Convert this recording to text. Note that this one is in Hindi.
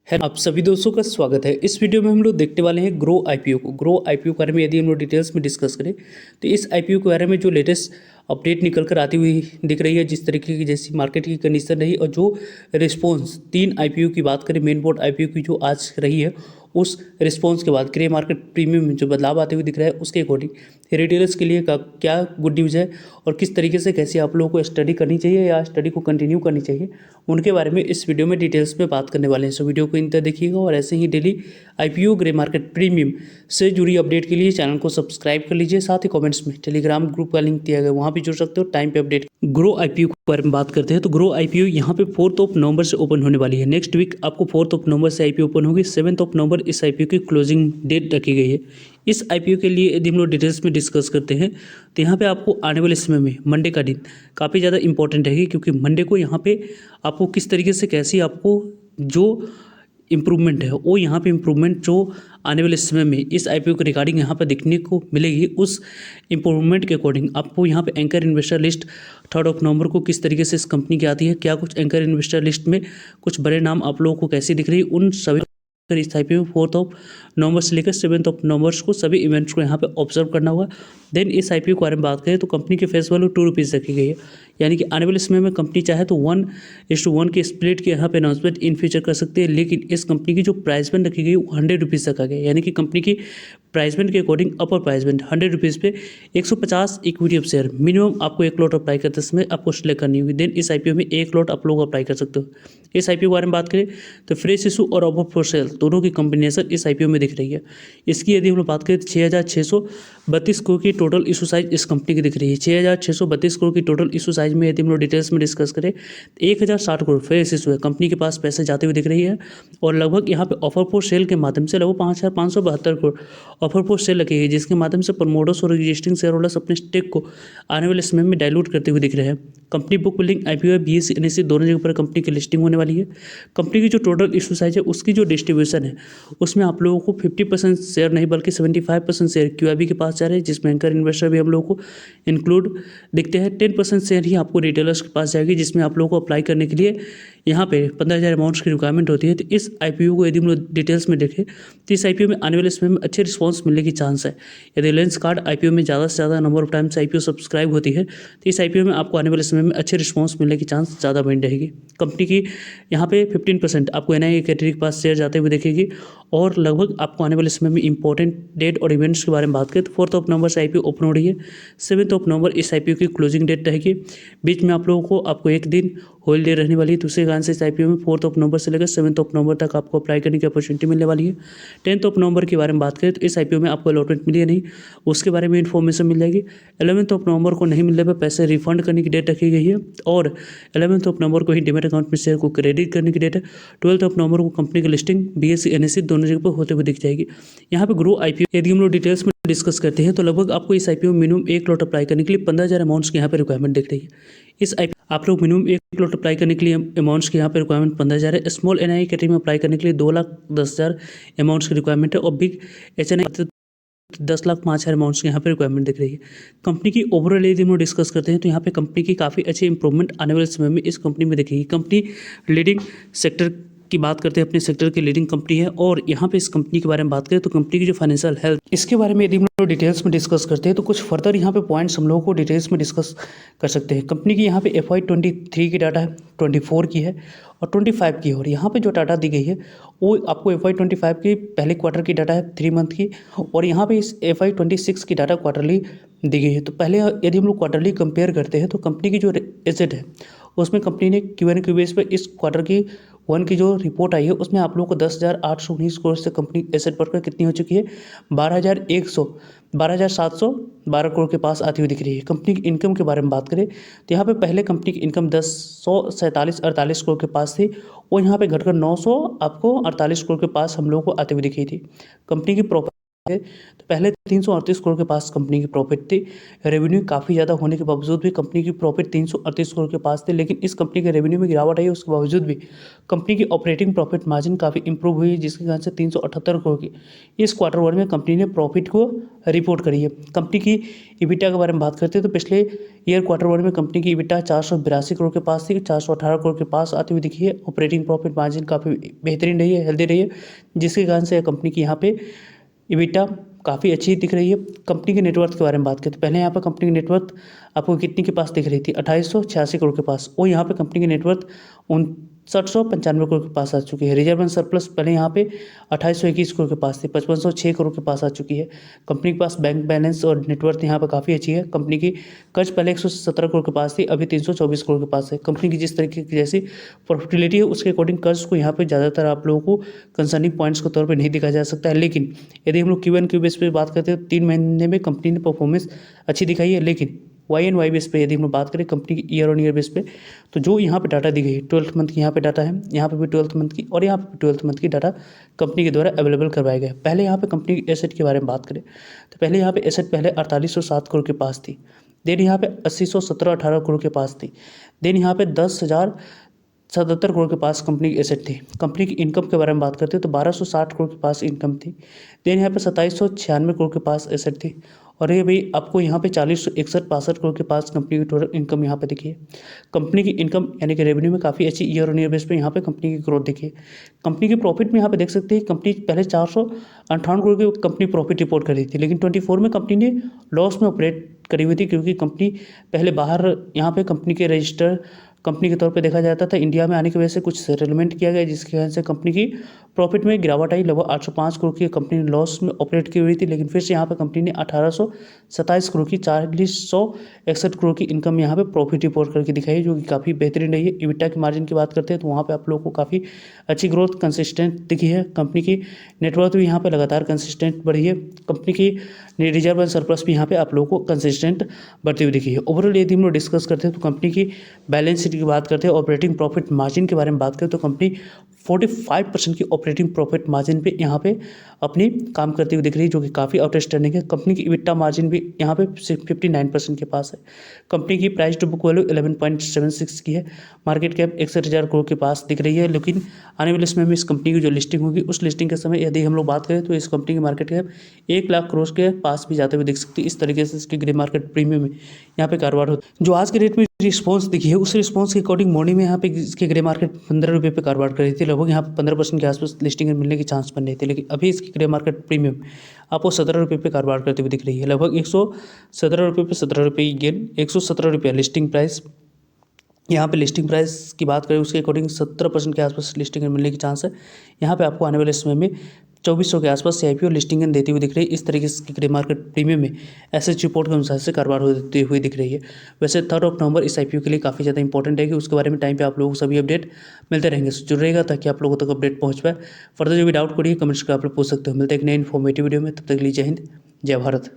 है आप सभी दोस्तों का स्वागत है। इस वीडियो में हम लोग देखने वाले हैं ग्रो आईपीओ को। ग्रो आईपीओ के बारे में यदि हम लोग डिटेल्स में डिस्कस करें तो इस आईपीओ के बारे में जो लेटेस्ट अपडेट निकल कर आती हुई दिख रही है, जिस तरीके की जैसी मार्केट की कंडीशन रही और जो रिस्पॉन्स 3 आईपीओ की बात करें, मेन बोर्ड आईपीओ की जो आज रही है, उस रिस्पॉन्स के बाद ग्रे मार्केट प्रीमियम में जो बदलाव आते हुए दिख रहा है, उसके अकॉर्डिंग रिटेलर्स के लिए क्या गुड न्यूज़ है और किस तरीके से कैसे आप लोगों को स्टडी करनी चाहिए या स्टडी को कंटिन्यू करनी चाहिए, उनके बारे में इस वीडियो में डिटेल्स में बात करने वाले हैं। सो वीडियो को इन तक देखिएगा और ऐसे ही daily IPO grey market premium से जुड़ी अपडेट के लिए चैनल को सब्सक्राइब कर लीजिए। साथ ही कमेंट्स में टेलीग्राम ग्रुप का लिंक दिया गया, वहाँ भी जुड़ सकते हो टाइम पे अपडेट। ग्रो आईपीओ के बारे में बात करते हैं तो ग्रो आईपीओ यहाँ पे 4 नवंबर से ओपन होने वाली है। नेक्स्ट वीक आपको 4 नवंबर से आईपीओ ओपन होगी। 7 नवंबर इस आईपीओ की क्लोजिंग डेट रखी गई है। इस आईपीओ के लिए यदि हम लोग डिटेल्स में डिस्कस करते हैं तो यहाँ पे आपको आने वाले समय में मंडे का दिन काफ़ी ज़्यादा इंपॉर्टेंट रहेगी, क्योंकि मंडे को यहाँ पे आपको किस तरीके से कैसी आपको जो इम्प्रूवमेंट है वो यहाँ पे इम्प्रूवमेंट जो आने वाले समय में इस आईपीओ के रिगार्डिंग यहाँ पर देखने को मिलेगी, उस इम्प्रूवमेंट के अकॉर्डिंग आपको यहाँ पे एंकर इन्वेस्टर लिस्ट 3 नवंबर को किस तरीके से इस कंपनी की आती है, क्या कुछ एंकर इन्वेस्टर लिस्ट में कुछ बड़े नाम आप लोगों को कैसी दिख रही है, उन सभी इस आईपीओ में 4 नवंबर से लेकर 7 नवंबर को सभी इवेंट्स को यहाँ पे ऑब्जर्व करना होगा। देन इस आईपीओ के बारे में बात करें तो कंपनी की फेस वैल्यू 2 रुपीज़ रखी गई है, यानी कि आने वाले समय में कंपनी चाहे तो 1:1 के स्प्लिट के यहाँ पे अनाउंसमेंट इन फ्यूचर कर सकती है, लेकिन इस कंपनी की जो प्राइस बैंड रखी गई वो 100 रुपीज़ रखा गया, यानी कि कंपनी की प्राइस बैंड के अकॉर्डिंग अपर प्राइस बैंड 100 रुपीज़ पे 150 इक्विटी ऑफ शेयर मिनिमम आपको 1 लॉट अप्लाई करते समय आपको सिलेक्ट करनी होगी। देन इस आईपीओ में 1 लॉट आप लोग अप्लाई कर सकते हो। इस आईपीओ के बारे में बात करें तो फ्रेश इशू और ऑफर फॉर सेल दोनों की कॉम्बिनेशन इस आईपीओ में दिख रही है। इसकी यदि हम लोग बात करें तो 6,632 करोड़ की टोटल इशू साइज इस कंपनी की दिख रही है। 6,632 करोड़ की टोटल इशू साइज में यदि हम लोग डिटेल्स में डिस्कस करें 1,060 करोड़ फ्रेश इशू है, कंपनी के पास पैसे जाते हुए दिख रही है और लगभग यहाँ पे ऑफर फॉर सेल के माध्यम से लगभग 5,572 करोड़ ऑफर फॉर सेल लगी है, जिसके माध्यम से प्रमोटर्स और एग्जिस्टिंग शेयर होल्डर्स अपने स्टेक को आने वाले समय में डाइल्यूट करते हुए दिख रहे हैं। Company book building IPO BSE NSE दोनों जगह पर कंपनी की लिस्टिंग होने वाली है। कंपनी की जो टोटल इशू साइज है उसकी जो डिस्ट्रीब्यूशन है उसमें आप लोगों को 50% शेयर नहीं बल्कि 75% शेयर क्यूआईबी के पास जा रहे हैं, जिसमें एंकर इन्वेस्टर भी हम लोगों को इंक्लूड दिखते हैं। 10% शेयर ही आपको रिटेलर्स के पास जाएगी, जिसमें आप लोगों को अप्लाई करने के लिए यहाँ पे 15,000 अमाउंट्स की रिक्वायरमेंट होती है। तो इस आईपीओ को यदि हम लोग डिटेल्स में देखें तो इस आईपीओ में आने वाले समय में अच्छे रिस्पॉन्स मिलने की चांस है। यदि लेंस कार्ड आईपीओ में ज़्यादा से ज़्यादा number of times IPO subscribe होती है तो इस आईपीओ में आपको आने वाले समय में अच्छे रिस्पॉन्स मिलने की चांस ज़्यादा बनी रहेगी। कंपनी की यहाँ पे 15% आपको एनआईए कैटेगरी के पास शेयर जाते हुए देखेगी और लगभग आपको आने वाले समय में इंपॉर्टेंट डेट और इवेंट्स के बारे में बात करें तो 4 नवंबर से आईपीओ ओपन हो रही है। 7 नवंबर इस आईपीओ की क्लोजिंग डेट रहेगी। बीच में आप लोगों को आपको एक दिन हॉलीडे रहने वाली है, दूसरे कारण से इस आईपीओ में 4 नवंबर से लेकर 7 नवंबर तक आपको अप्लाई करने की अपॉर्चुनिटी मिलने वाली है। 10 नवंबर के बारे में बात करें तो इस आईपीओ में आपको अलॉटमेंट मिली है नहीं, उसके बारे में इन्फॉर्मेशन मिल जाएगी। 11 नवंबर को नहीं मिलने पर पैसे रिफंड करने की डेट रखी गई है और 11 नवंबर को ही डीमैट अकाउंट में शेयर को क्रेडिट करने की डेट है। 12 नवंबर को कंपनी की लिस्टिंग बीएसई एनएसई दोनों जगह पर होते हुए दिख जाएगी। यहाँ पे ग्रो आईपीओ यदि हम लोग डिटेल्स में डिस्कस करते हैं तो लगभग आपको इस आईपीओ में मिनिमम 1 लॉट अप्लाई करने के लिए 15,000 अमाउंट्स की यहाँ पे रिक्वायरमेंट दिख रही है। इस आईपीओ आप लोग मिनिमम 1 लॉट अप्लाई करने के लिए अमाउंट्स की यहाँ पे रिक्वायरमेंट 15,000 है। स्मॉल एनआई कैटेगरी में अप्लाई करने के लिए 2,10,000 अमाउंट्स की रिक्वायरमेंट है और बिग एचएनआई 10,05,000 अमाउंट्स की यहाँ पे रिक्वायरमेंट दिख रही है। कंपनी की ओवरऑल यदि हम डिस्कस करते हैं तो यहाँ पे कंपनी की काफ़ी अच्छी इंप्रूवमेंट आने वाले समय में इस कंपनी में दिखेगी। कंपनी लीडिंग सेक्टर की बात करते हैं, अपने सेक्टर की लीडिंग कंपनी है और यहाँ पे इस कंपनी के बारे में बात करें तो कंपनी की जो फाइनेंशियल हेल्थ इसके बारे में यदि हम लोग डिटेल्स में डिस्कस करते हैं तो कुछ फर्दर यहाँ पे पॉइंट्स हम लोगों को डिटेल्स में डिस्कस कर सकते हैं। कंपनी की यहाँ पे FY23 की डाटा है, 24 की है और 25 की है और यहाँ पे जो डाटा दी गई है वो आपको FY25 की पहले क्वार्टर की डाटा है 3 मंथ की और यहाँ पे इस FY26 की डाटा क्वार्टरली दी गई है। तो पहले यदि हम लोग क्वार्टरली कंपेयर करते हैं तो कंपनी की जो एसेट है उसमें कंपनी ने Q&A बेस पे इस क्वार्टर की 1 की जो रिपोर्ट आई है उसमें आप लोगों को 10,819 करोड़ से कंपनी एसेट बढ़कर कितनी हो चुकी है 12,712 करोड़ के पास आती हुई दिख रही है। कंपनी की इनकम के बारे में बात करें तो यहाँ पे पहले कंपनी की इनकम 147 करोड़ के पास थी और यहाँ पे घटकर 948 करोड़ के पास हम लोगों को आती हुई दिखी थी। कंपनी की है तो पहले 338 करोड़ के पास कंपनी की प्रॉफिट थी। रेवेन्यू काफ़ी ज़्यादा होने के बावजूद भी कंपनी की प्रॉफिट 338 करोड़ के पास थी, लेकिन इस कंपनी के रेवेन्यू में गिरावट आई है, उसके बावजूद भी कंपनी की ऑपरेटिंग प्रॉफिट मार्जिन काफ़ी इंप्रूव हुई, जिसके कारण से 378 करोड़ की इस क्वार्टर वन में कंपनी ने प्रॉफिट को रिपोर्ट करी है। कंपनी की इबिटा के बारे में बात करते हैं तो पिछले ईयर क्वार्टर वन में कंपनी की इबिटा 482 करोड़ के पास थी, 418 करोड़ के पास आती हुई दिखी है। ऑपरेटिंग प्रॉफिट मार्जिन काफ़ी बेहतरीन रही है, हेल्दी रही है, जिसके कारण से कंपनी की यहाँ पे इबिटा काफ़ी अच्छी दिख रही है। कंपनी के नेटवर्थ के बारे में बात करें तो पहले यहाँ पर कंपनी की नेटवर्थ आपको कितनी के पास दिख रही थी, 2886 करोड़ के पास, और यहाँ पे कंपनी की नेटवर्थ 5995 करोड़ के पास आ चुकी है। रिजर्व एंड सरप्लस पहले यहाँ पे 2821 करोड़ के पास थी, 5506 करोड़ के पास आ चुकी है। कंपनी के पास बैंक बैलेंस और नेटवर्थ यहाँ पर काफ़ी अच्छी है। कंपनी की कर्ज पहले 117 करोड़ के पास थी, अभी 324 करोड़ के पास है। कंपनी की जिस तरीके की जैसी प्रॉफिटेबिलिटी है उसके अकॉर्डिंग कर्ज को यहाँ पे ज़्यादातर आप लोगों को कंसर्निंग पॉइंट्स के तौर पर नहीं दिखा जा सकता है, लेकिन यदि हम लोग Q1 Q बेस पे बात करते हैं तो 3 महीने में कंपनी ने परफॉर्मेंस अच्छी दिखाई है। लेकिन Y बेस पे यदि हम लोग बात करें कंपनी की ईयर ऑन ईयर बेस पे, तो जो यहाँ पे डाटा दी गई है 12th मंथ की यहाँ पे डाटा है, यहाँ पे भी 12th मंथ की और यहाँ पे 12th मंथ की डाटा कंपनी के द्वारा अवेलेबल करवाया गया है। पहले यहाँ पे कंपनी की एसेट के बारे में बात करें तो पहले यहाँ पे एसेट पहले 4807 करोड़ के पास थी, देन यहाँ पे 8017 करोड़ के पास थी, देन यहाँ पे 10,077 करोड़ के पास कंपनी की एसेट थी। कंपनी की इनकम के बारे में बात करते हैं तो 1260 करोड़ के पास इनकम थी, देन यहाँ पे 2796 करोड़ के पास एसेट थी, और ये भाई आपको यहाँ पे 4061 करोड़ के पास कंपनी की टोटल इनकम यहाँ पे दिखी है। कंपनी की इनकम यानी कि रेवेन्यू में काफ़ी अच्छी ईयर ऑन ईयर बेस पे यहाँ पे कंपनी की ग्रोथ दिखी है। कंपनी की प्रॉफिट में यहाँ पे देख सकते हैं कंपनी पहले 458 करोड़ की कंपनी प्रॉफिट रिपोर्ट कर रही थी, लेकिन 24 में कंपनी ने लॉस में ऑपरेट करी हुई थी, क्योंकि कंपनी पहले बाहर यहाँ पे कंपनी के रजिस्टर कंपनी के तौर पे देखा जाता था। इंडिया में आने की वजह से कुछ सेटलमेंट किया गया, जिसकी वजह से कंपनी की प्रॉफिट में गिरावट आई। लगभग 805 करोड़ की कंपनी ने लॉस में ऑपरेट की हुई थी, लेकिन फिर से यहाँ पे कंपनी ने 1827 करोड़ की 4061 करोड़ की इनकम यहाँ पे प्रॉफिट रिपोर्ट करके दिखाई है, जो कि काफ़ी बेहतरीन रही है। इबिटा की मार्जिन की बात करते हैं तो वहाँ पर आप लोगों को काफ़ी अच्छी ग्रोथ कंसिस्टेंट दिखी है। कंपनी की नेटवर्थ भी यहाँ पर लगातार कंसिस्टेंट बढ़ी है। कंपनी की रिजर्व एंड सरप्लस भी यहाँ पे आप लोगों को कंसिस्टेंट बढ़ती हुई दिखी है। ओवरऑल यदि हम लोग डिस्कस करते हैं तो कंपनी की बैलेंस शीट की बात करते हैं, ऑपरेटिंग प्रॉफिट मार्जिन के बारे में बात करें तो कंपनी 45% की ऑपरेटिंग प्रॉफिट मार्जिन पे यहाँ पे अपनी काम करती हुई दिख रही है, जो कि काफ़ी आउटस्टैंडिंग है। कंपनी की इबिटा मार्जिन भी यहाँ पे 59% के पास है। कंपनी की प्राइस टू बुक वैल्यू 11.76 की है। मार्केट कैप 61,000 करोड़ के पास दिख रही है, लेकिन आने वाले समय में इस कंपनी की जो लिस्टिंग होगी उस लिस्टिंग के समय यदि हम लोग बात करें तो इस कंपनी की मार्केट कैप 1 लाख करोड़ के पास भी जाते हुए दिख सकती है। इस तरीके से इसकी ग्रे मार्केट प्रीमियम में यहाँ पे कारोबार होता है। जो आज के रेट में रिस्पॉन्स दिखी है उस रिस्पॉन्स के अकॉर्डिंग मॉर्निंग में यहाँ पे इसकी ग्रे मार्केट 15 रुपये पे कारोबार कर रही थी। लगभग यहाँ पे 15% के आसपास लिस्टिंग मिलने की चांस बन रही थी, लेकिन अभी इसकी ग्रे मार्केट प्रीमियम आपको 17 रुपये पे कारोबार करते हुए दिख रही है। लगभग 117 रुपये पे 17 रुपये गेन, 117 रुपये लिस्टिंग प्राइस। यहाँ पे लिस्टिंग प्राइस की बात करें उसके अकॉर्डिंग 17% के आसपास लिस्टिंग मिलने की चांस है। यहाँ पे आपको आने वाले समय में 2400 के आसपास CIPO लिस्टिंग देती हुई दिख रही है। इस तरीके से ग्रे मार्केट प्रीमियम में एसएच रिपोर्ट के अनुसार से कारोबार होती हुई दिख रही है। वैसे 3 नवंबर इस IPO के लिए काफ़ी ज़्यादा इंपॉर्टेंट है कि उसके बारे में टाइम पे आप लोगों को सभी अपडेट मिलते रहेंगे, जुड़ रहेगा ताकि आप लोगों तक अपडेट पहुँच पाए। फर्दर जो भी डाउट करिए कमेंट्स कर आप लोग पूछ सकते हो। मिलते हैं एक नए इन्फॉर्मेटिव वीडियो में, तब तक के लिए जय हिंद, जय भारत।